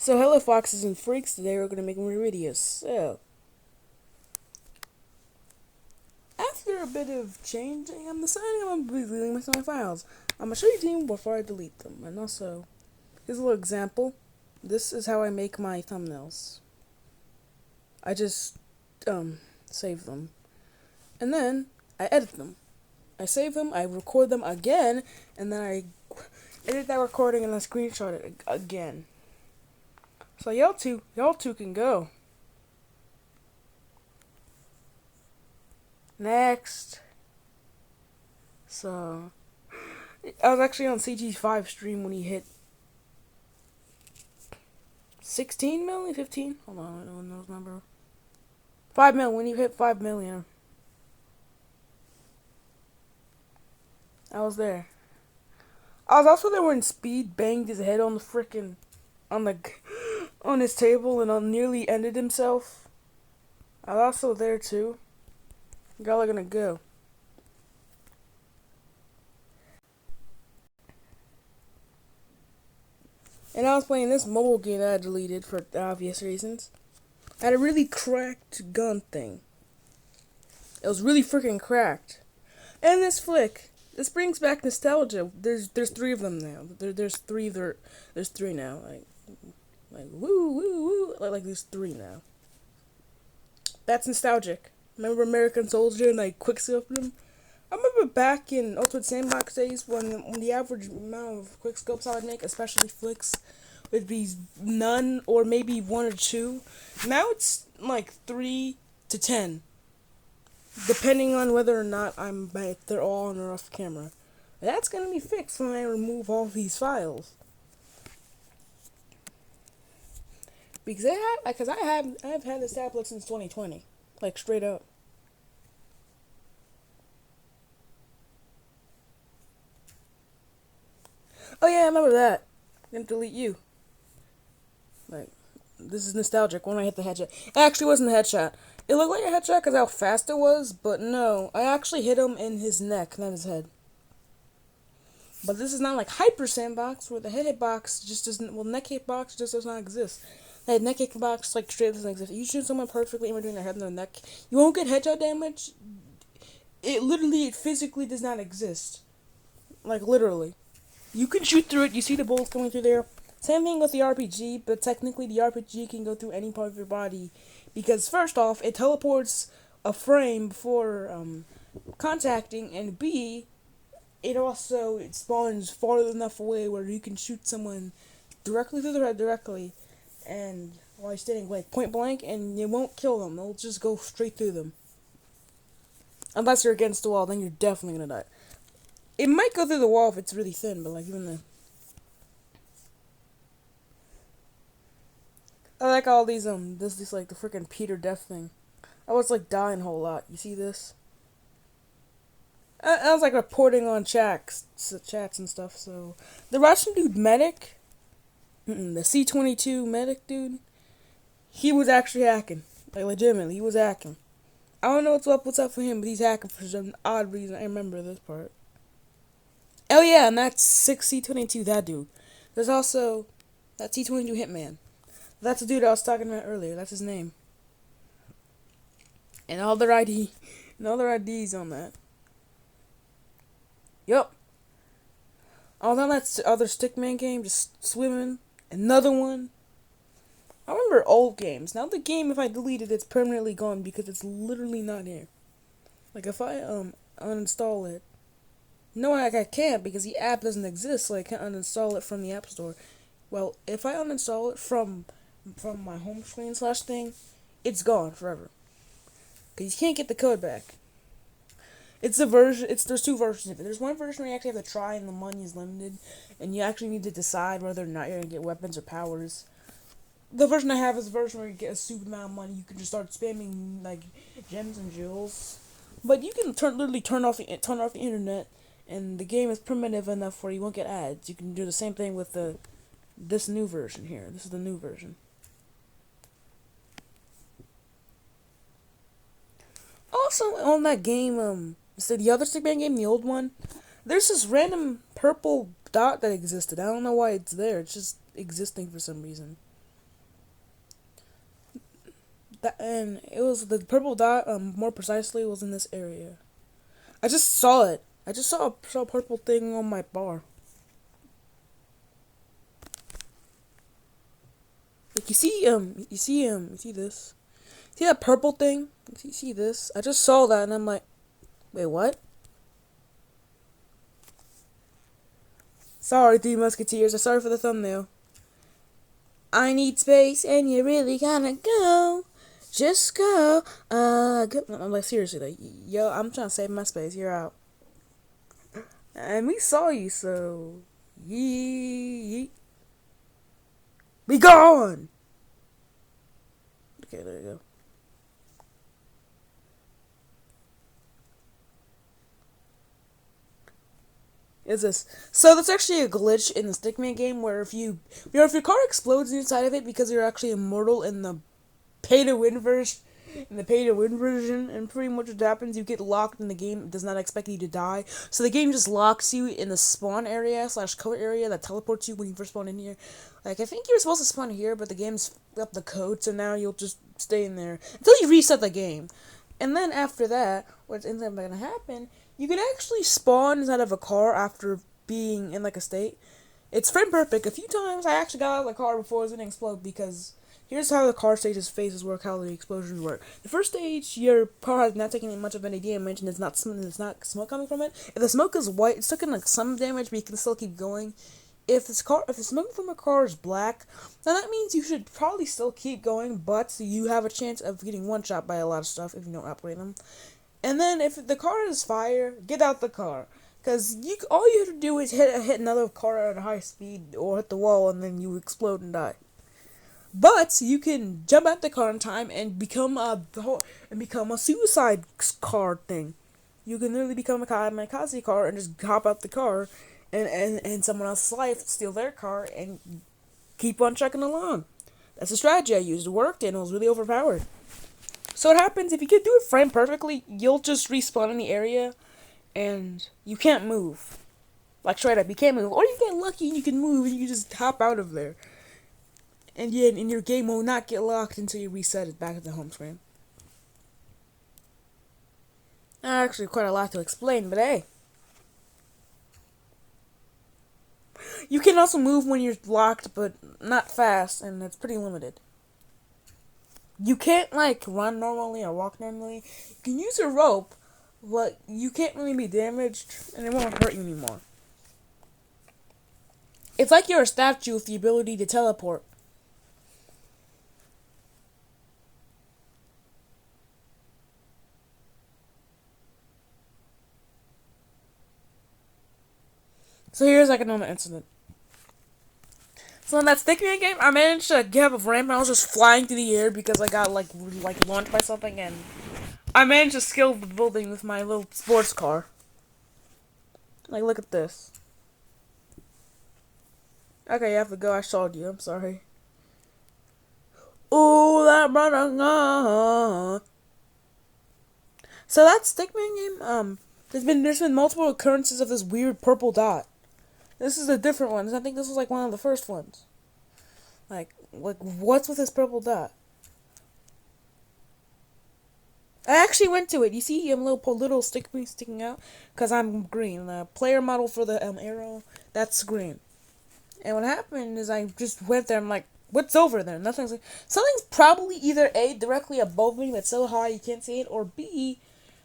So hello foxes and freaks, today we're going to make more videos. So, after a bit of changing, I'm deciding I'm going to be deleting most of my files. I'm going to show you them before I delete them. And also, here's a little example. This is how I make my thumbnails. I just, save them. And then, I edit them. I save them, I record them again, and then I edit that recording and then screenshot it again. So y'all two can go. Next. So, I was actually on CG5 stream when he hit 16 million, 15. Hold on, I don't know the number. 5 million. When he hit 5 million, I was there. I was also there when Speed banged his head on the frickin' on the on his table and nearly ended himself. I was also there too. Y'all are gonna go. And I was playing this mobile game that I deleted for obvious reasons. I had a really cracked gun thing. It was really freaking cracked. And this flick, this brings back nostalgia. There's three of them now. There's three now. Like woo woo woo. Like there's three now. That's nostalgic. Remember American Soldier and like quickscoped them? I remember back in Ultimate Sandbox days when the average amount of quickscopes I would make, especially flicks, would be none or maybe one or two. Now it's like 3 to 10, depending on whether or not they're all on or off camera. That's gonna be fixed when I remove all these files. Because I've had this tablet since 2020, like straight up. Oh yeah, I remember that. I'm gonna delete you. Like, this is nostalgic when I hit the headshot. It actually wasn't a headshot. It looked like a headshot because how fast it was, but no. I actually hit him in his neck, not his head. But this is not like Hyper Sandbox, where the head hitbox just doesn't. Well, neck hitbox just does not exist. That neck hitbox, like, straight doesn't exist. You shoot someone perfectly in between their head and their neck, you won't get headshot damage. It physically does not exist. Like, literally. You can shoot through it, you see the bullets going through there. Same thing with the RPG, but technically the RPG can go through any part of your body. Because, first off, it teleports a frame before contacting, and B, it spawns far enough away where you can shoot someone directly through the head directly, and while you're standing like point blank, and you won't kill them. It'll just go straight through them. Unless you're against the wall, then you're definitely gonna die. It might go through the wall if it's really thin, but like even the I like all these this like the freaking Peter Death thing. I was like dying a whole lot. You see this? I was like reporting on chats and stuff. So the Russian dude medic, the C-22 medic dude, he was actually hacking. Like legitimately, he was hacking. I don't know what's up for him, but he's hacking for some odd reason. I remember this part. Oh yeah, and that's 6C22, that dude. There's also that C-22 Hitman. That's the dude I was talking about earlier. That's his name. And all their IDs on that. Yup. Although that's the other Stickman game, just swimming. Another one. I remember old games. Now the game, if I delete it, it's permanently gone because it's literally not here. Like if I uninstall it, no, I can't because the app doesn't exist, so I can't uninstall it from the App Store. Well, if I uninstall it from my home screen slash thing, it's gone forever. Because you can't get the code back. There's two versions of it. There's one version where you actually have to try and the money is limited, and you actually need to decide whether or not you're gonna get weapons or powers. The version I have is the version where you get a stupid amount of money. You can just start spamming like gems and jewels, but you can literally turn off the internet, and the game is primitive enough where you won't get ads. You can do the same thing with this new version here. This is the new version. Also on that game, so the other Stickman game, the old one, there's this random purple dot that existed. I don't know why it's there. It's just existing for some reason. and it was the purple dot. More precisely, was in this area. I just saw it. I just saw a purple thing on my bar. Like you see this? See that purple thing? See this? I just saw that and I'm like, wait, what? Sorry, Three Musketeers. I'm sorry for the thumbnail. I need space, and you really gotta go. Just go. I'm like, seriously, like, yo, I'm trying to save my space. You're out. And we saw you, so. Yeet. Be gone! Okay, there you go. Is this? So that's actually a glitch in the Stickman game where if your car explodes inside of it because you're actually immortal in the pay to win version, and pretty much what happens, you get locked in the game. It does not expect you to die, so the game just locks you in the spawn area / code area that teleports you when you first spawn in here. Like, I think you were supposed to spawn here, but the game's up the code, so now you'll just stay in there until you reset the game. And then after that, what ends up gonna happen, you can actually spawn inside of a car after being in like a state. It's frame perfect. A few times I actually got out of the car before it was gonna explode because here's how the car stage's phases work, how the explosions work. The first stage, your car has not taken much of any damage and there's not smoke coming from it. If the smoke is white, it's taking like some damage, but you can still keep going. If the smoke from a car is black, then that means you should probably still keep going, but you have a chance of getting one shot by a lot of stuff if you don't operate them. And then if the car is fire, get out the car. Because all you have to do is hit another car at a high speed or hit the wall and then you explode and die. But you can jump out the car in time and become a suicide car thing. You can literally become a kamikaze car and just hop out the car and someone else's life, steal their car, and keep on trucking along. That's the strategy I used. It worked and it was really overpowered. So what happens, if you can do it frame perfectly, you'll just respawn in the area and you can't move. Like, straight up, you can't move. Or you get lucky and you can move and you can just hop out of there. And yet, in your game will not get locked until you reset it back at the home screen. Actually, quite a lot to explain, but hey. You can also move when you're locked, but not fast, and it's pretty limited. You can't, like, run normally or walk normally. You can use a rope, but you can't really be damaged, and it won't hurt you anymore. It's like you're a statue with the ability to teleport. So here's like another incident. So in that Stickman game, I managed to get up a ramp and I was just flying through the air because I got like launched by something, and I managed to scale the building with my little sports car. Like, look at this. Okay, you have to go. I showed you. I'm sorry. Ooh, that brother. So that Stickman game, there's been multiple occurrences of this weird purple dot. This is a different one. I think this was like one of the first ones. Like what's with this purple dot? I actually went to it. You see little stick sticking out? Because I'm green. The player model for the arrow, that's green. And what happened is I just went there. I'm like, what's over there? Something's probably either A, directly above me that's so high you can't see it, or B,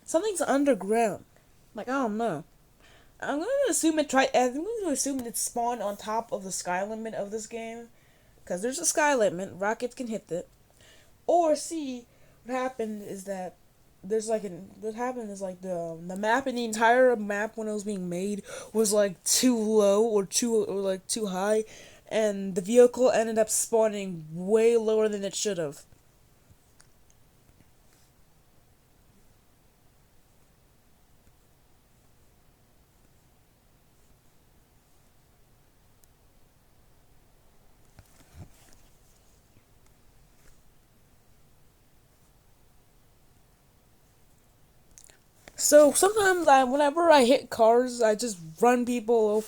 something's underground. Like, I don't know. I'm going to assume it spawned on top of the sky limit of this game. Because there's a sky limit. Rockets can hit it. Or C, what happened is that the map, and the entire map when it was being made was like too low or too high, and the vehicle ended up spawning way lower than it should have. So sometimes whenever I hit cars, I just run people over.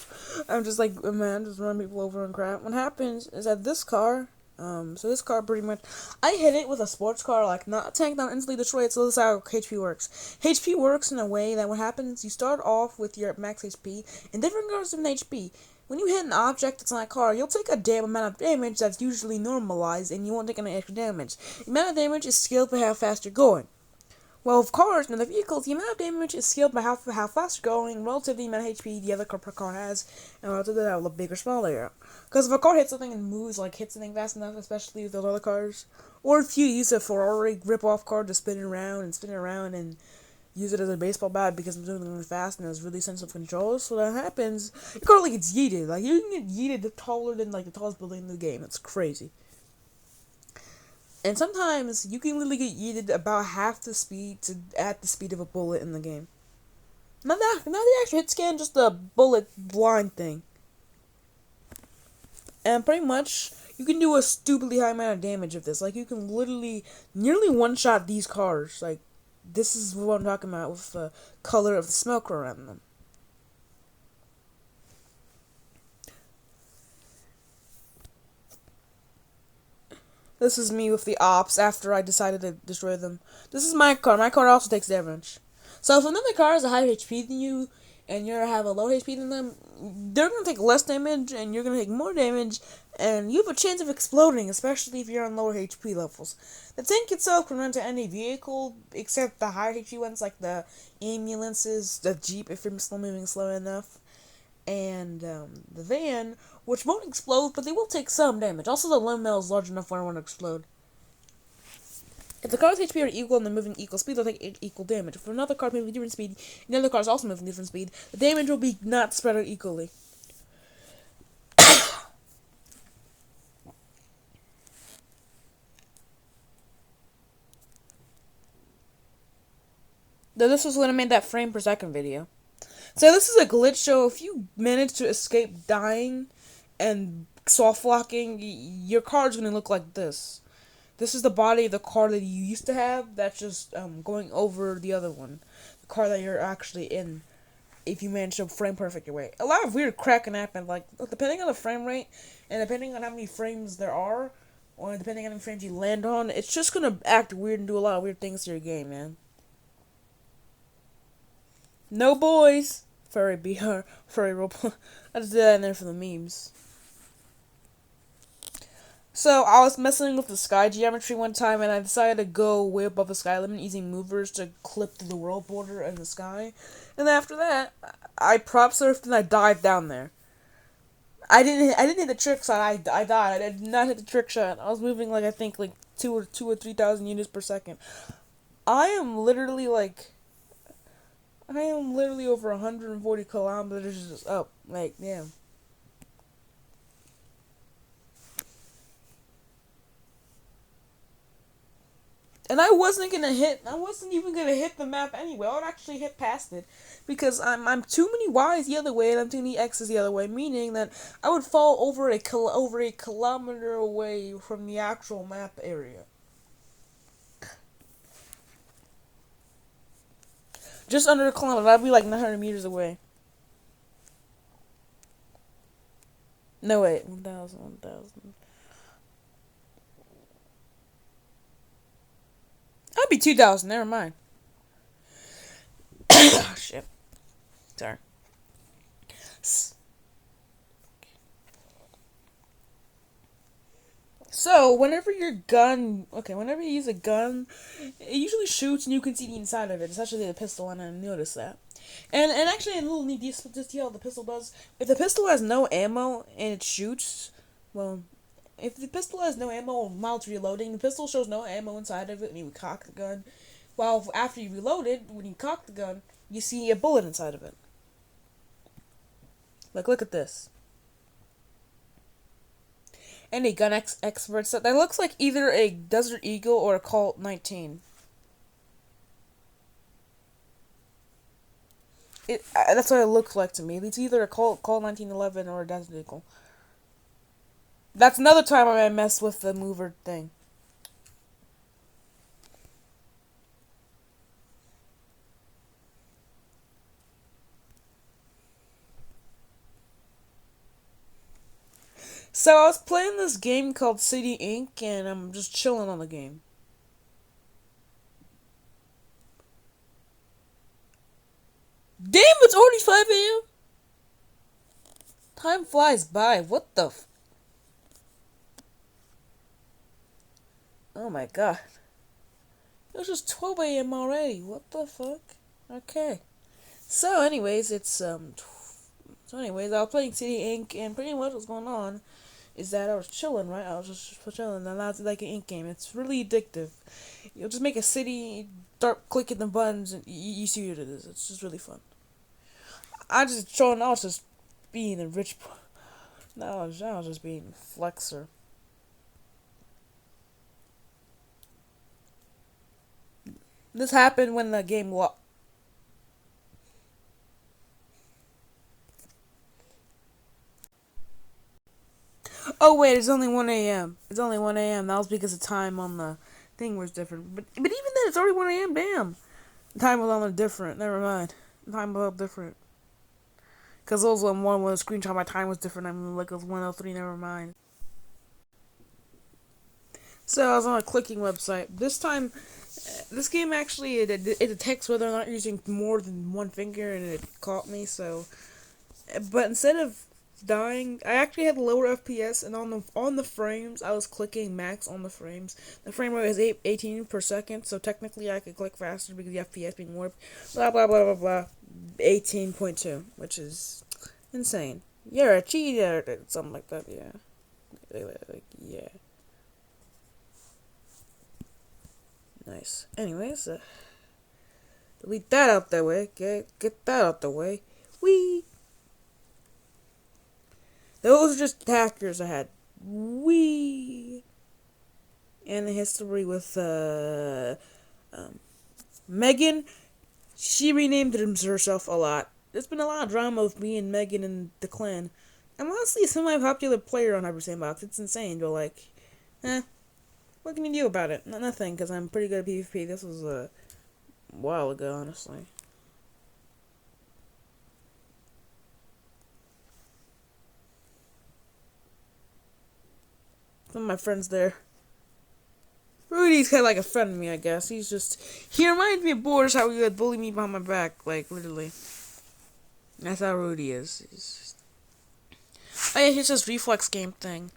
I'm just run people over and crap. What happens is that this car, So this car pretty much, I hit it with a sports car, like not a tank, not instantly destroy it. So this is how HP works. HP works in a way that what happens, you start off with your max HP, and different cars have an HP. When you hit an object that's not a car, you'll take a damn amount of damage that's usually normalized, and you won't take any extra damage. The amount of damage is scaled by how fast you're going. Well, with cars and other vehicles, the amount of damage is scaled by how fast you're going relative to the amount of HP the other car has, and relative to that big or small they are. Because if a car hits something and moves, like hits something fast enough, especially with those other cars, or if you use a Ferrari rip-off car to spin around and use it as a baseball bat because it's doing something fast and has really sensitive controls, so that happens, your car like gets yeeted. Like you can get yeeted taller than like the tallest building in the game. It's crazy. And sometimes you can literally get yeeted about half the speed to at the speed of a bullet in the game. Not the actual hit scan, just the bullet blind thing. And pretty much you can do a stupidly high amount of damage with this. Like you can literally nearly one shot these cars. Like this is what I'm talking about with the color of the smoke around them. This is me with the ops after I decided to destroy them. This is my car. My car also takes damage. So if another car has a higher HP than you, and you have a low HP than them, they're gonna take less damage, and you're gonna take more damage, and you have a chance of exploding, especially if you're on lower HP levels. The tank itself can run to any vehicle, except the higher HP ones, like the ambulances, the jeep, if you're still moving slow enough, and the van, which won't explode, but they will take some damage. Also, the Limel is large enough where it won't explode. If the car's HP are equal and they're moving equal speed, they'll take equal damage. If another car moving different speed, and the other car is also moving different speed, the damage will be not spread out equally. Though this was when I made that frame per second video. So this is a glitch, so if you manage to escape dying and soft locking, your car's gonna look like this. This is the body of the car that you used to have, that's just going over the other one. The car that you're actually in, if you manage to frame perfect your way. A lot of weird cracking happen, like, depending on the frame rate, and depending on how many frames there are, or depending on how many frames you land on, it's just gonna act weird and do a lot of weird things to your game, man. No boys! Furry BR, furry roleplay. I just did that in there for the memes. So I was messing with the sky geometry one time, and I decided to go way above the sky limit using movers to clip through the world border in the sky. And after that, I prop surfed and I dived down there. I didn't hit the trick shot. I died. I did not hit the trick shot. I was moving like I think like two or 3,000 units per second. I am literally like I am literally over 140 kilometers up. Like damn. And I wasn't even gonna hit the map anyway. I would actually hit past it. Because I'm too many Y's the other way and I'm too many X's the other way, meaning that I would fall over over a kilometer away from the actual map area. Just under a kilometer, I'd be like 900 meters away. No, wait, 1,000, 1,000. I'd be 2,000, never mind. Oh, shit. Sorry. So, whenever you use a gun, it usually shoots and you can see the inside of it, especially the pistol, and I noticed that. And actually, a little neat detail the pistol does, if the pistol has no ammo and it shoots, well, if the pistol has no ammo while it's reloading, the pistol shows no ammo inside of it when you cock the gun. While after you reload it, when you cock the gun, you see a bullet inside of it. Like, look at this. Any gun expert said that looks like either a Desert Eagle or a Colt 19. That's what it looks like to me. It's either a Colt 1911 or a Desert Eagle. That's another time I mess with the mover thing. So I was playing this game called City Inc. and I'm just chilling on the game. Damn, it's already 5 a.m. Time flies by. What the? Oh my god. It was just 12 a.m. already. What the fuck? Okay. So, anyways, I was playing City Inc. and pretty much what's going on is that I was chilling, right? I was just chilling, and that's like an ink game. It's really addictive. You'll just make a city, start clicking the buttons, and you see what it is. It's just really fun. I just chilling. I was just being a rich. No, I was just being flexer. This happened when the game Oh wait, it's only 1 a.m. It's only 1 a.m. That was because the time on the thing was different. But even then, it's already 1 a.m. Damn. The time was on the different. Never mind. The time was different. Because those one when the screenshot my time was different. I mean, like it was 1:03. Never mind. So I was on a clicking website. This time, this game actually it detects whether or not you're using more than one finger, and it caught me. So, but instead of dying, I actually had lower FPS, and on the frames, I was clicking max on the frames. The frame rate is 18 per second, so technically I could click faster because the FPS being warped. Blah blah blah blah blah. 18.2, which is insane. You're a cheater, something like that. Yeah, yeah. Nice. Anyways, delete that out the way. Get that out the way. Wee. Those are just hackers I had. Wee. And the history with Megan. She renamed herself a lot. There's been a lot of drama with me and Megan and the clan. I'm honestly a semi-popular player on Hyper Sandbox. It's insane, but like, what can you do about it? Nothing, because I'm pretty good at PvP. This was a while ago, honestly. Some of my friends there. Rudy's kind of like a friend of me, I guess. He reminds me of Boris, how he would bully me behind my back, like, literally. That's how Rudy is. Oh yeah, here's this reflex game thing.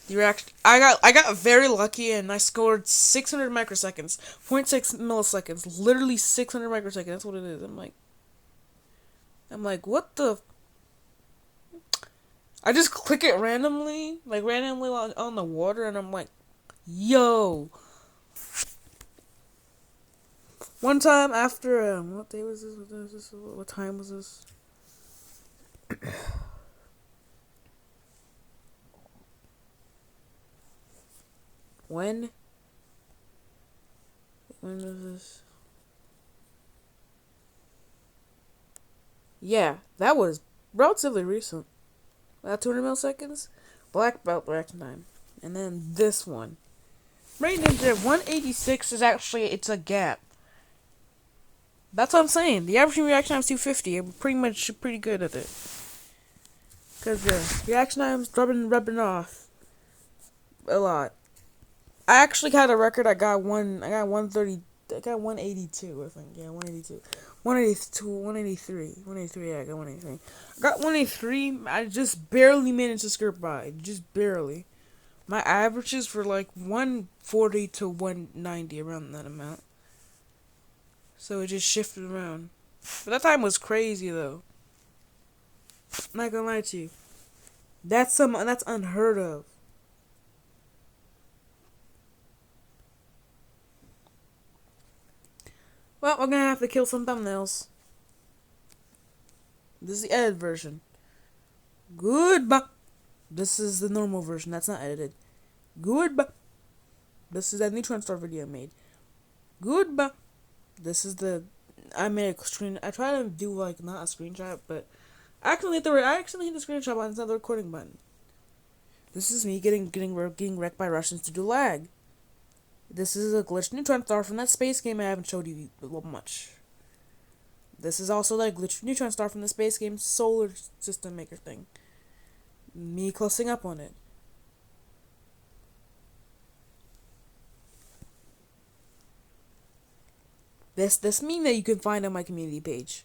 The reaction. I got very lucky and I scored 600 microseconds, 0.6 milliseconds, literally 600 microseconds. That's what it is. I'm like, what the? I just click it randomly, like randomly on the water, and I'm like, yo. One time after what day was this? What time was this? When? When was this? Yeah, that was relatively recent. About 200 milliseconds. Black belt reaction time. And then this one. Rain Ninja 186 is actually, it's a gap. That's what I'm saying. The average reaction time is 250. I'm pretty good at it. Because the reaction time's rubbing off a lot. I actually had a record. I got 130. I got 182, I think. Yeah, 182. 183. 183, yeah, I got 183. I got 183. I just barely managed to skirt by. Just barely. My averages were like 140 to 190, around that amount. So it just shifted around. But that time was crazy, though. I'm not gonna lie to you. That's unheard of. Well, we're gonna have to kill some thumbnails. This is the edited version. Goodbye. This is the normal version. That's not edited. Goodbye. This is that Neutron Star video I made. Goodbye. This is the. I made a screen. I try to do like not a screenshot, but I actually hit the screenshot button instead of the recording button. This is me getting wrecked by Russians due to lag. This is a glitched Neutron Star from that space game I haven't showed you much. This is also that glitched Neutron Star from the space game Solar System Maker thing. Me closing up on it. This meme that you can find on my community page.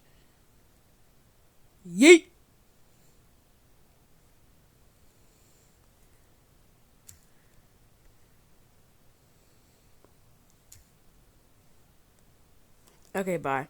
Yeet! Okay, bye.